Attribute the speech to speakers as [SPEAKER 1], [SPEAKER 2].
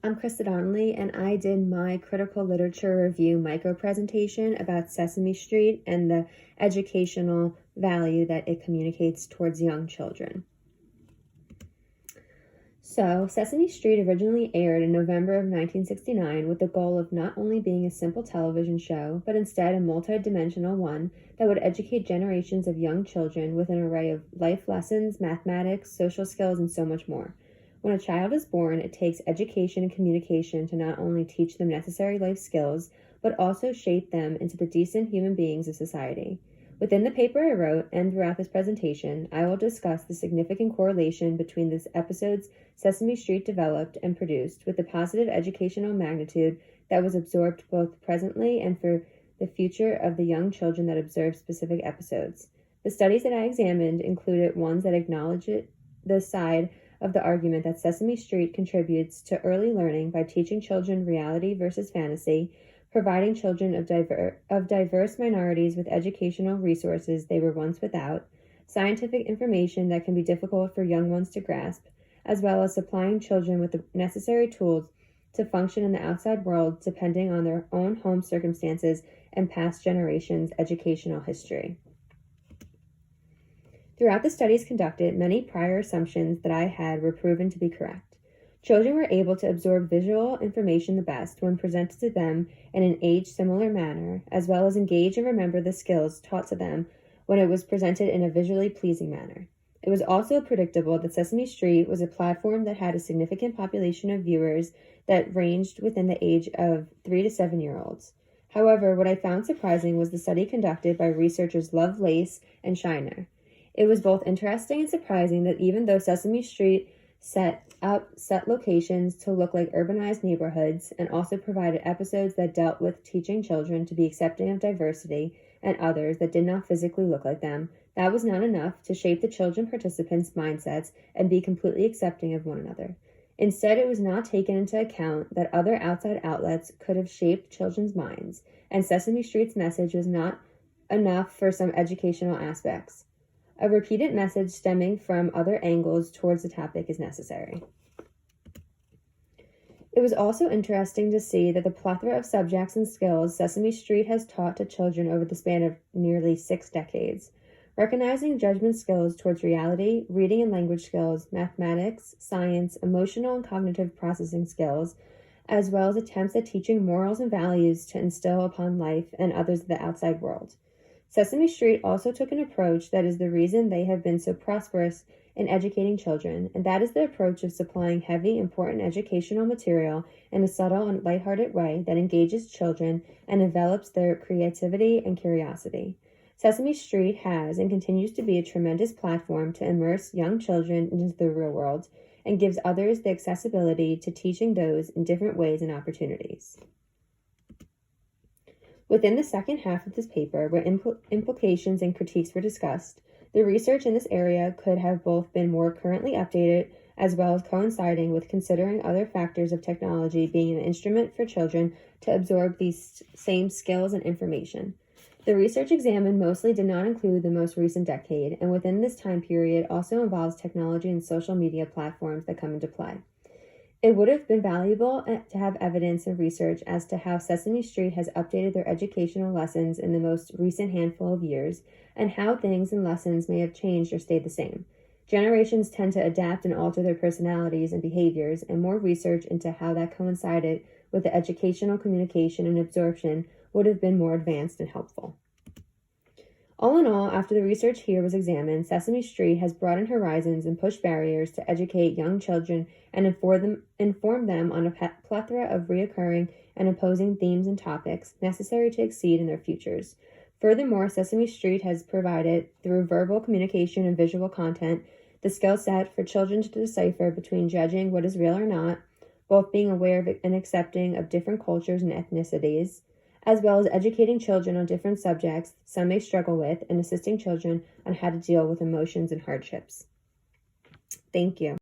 [SPEAKER 1] I'm Krista Donnelly, and I did my critical literature review micro presentation about Sesame Street and the educational value that it communicates towards young children. So, Sesame Street originally aired in November of 1969 with the goal of not only being a simple television show, but instead a multi-dimensional one that would educate generations of young children with an array of life lessons, mathematics, social skills, and so much more. When a child is born, it takes education and communication to not only teach them necessary life skills, but also shape them into the decent human beings of society. Within the paper I wrote and throughout this presentation, I will discuss the significant correlation between this episode's Sesame Street developed and produced with the positive educational magnitude that was absorbed both presently and for the future of the young children that observed specific episodes. The studies that I examined included ones that acknowledge the side of the argument that Sesame Street contributes to early learning by teaching children reality versus fantasy, providing children of diverse minorities with educational resources they were once without, scientific information that can be difficult for young ones to grasp, as well as supplying children with the necessary tools to function in the outside world depending on their own home circumstances and past generations' educational history. Throughout the studies conducted, many prior assumptions that I had were proven to be correct. Children were able to absorb visual information the best when presented to them in an age-similar manner, as well as engage and remember the skills taught to them when it was presented in a visually pleasing manner. It was also predictable that Sesame Street was a platform that had a significant population of viewers that ranged within the age of 3 to 7-year-olds. However, what I found surprising was the study conducted by researchers Lovelace and Shiner. It was both interesting and surprising that even though Sesame Street set locations to look like urbanized neighborhoods and also provided episodes that dealt with teaching children to be accepting of diversity and others that did not physically look like them, that was not enough to shape the children participants' mindsets and be completely accepting of one another. Instead, it was not taken into account that other outside outlets could have shaped children's minds, and Sesame Street's message was not enough for some educational aspects. A repeated message stemming from other angles towards the topic is necessary. It was also interesting to see that the plethora of subjects and skills Sesame Street has taught to children over the span of nearly 6 decades. Recognizing judgment skills towards reality, reading and language skills, mathematics, science, emotional and cognitive processing skills, as well as attempts at teaching morals and values to instill upon life and others of the outside world. Sesame Street also took an approach that is the reason they have been so prosperous in educating children, and that is the approach of supplying heavy, important educational material in a subtle and lighthearted way that engages children and develops their creativity and curiosity. Sesame Street has and continues to be a tremendous platform to immerse young children into the real world and gives others the accessibility to teaching those in different ways and opportunities. Within the second half of this paper, where implications and critiques were discussed, the research in this area could have both been more currently updated as well as coinciding with considering other factors of technology being an instrument for children to absorb these same skills and information. The research examined mostly did not include the most recent decade, and within this time period also involves technology and social media platforms that come into play. It would have been valuable to have evidence and research as to how Sesame Street has updated their educational lessons in the most recent handful of years, and how things and lessons may have changed or stayed the same. Generations tend to adapt and alter their personalities and behaviors, and more research into how that coincided with the educational communication and absorption would have been more advanced and helpful. All in all, after the research here was examined, Sesame Street has broadened horizons and pushed barriers to educate young children and inform them on a plethora of reoccurring and opposing themes and topics necessary to exceed in their futures. Furthermore, Sesame Street has provided, through verbal communication and visual content, the skill set for children to decipher between judging what is real or not, both being aware of and accepting of different cultures and ethnicities, as well as educating children on different subjects some may struggle with and assisting children on how to deal with emotions and hardships. Thank you.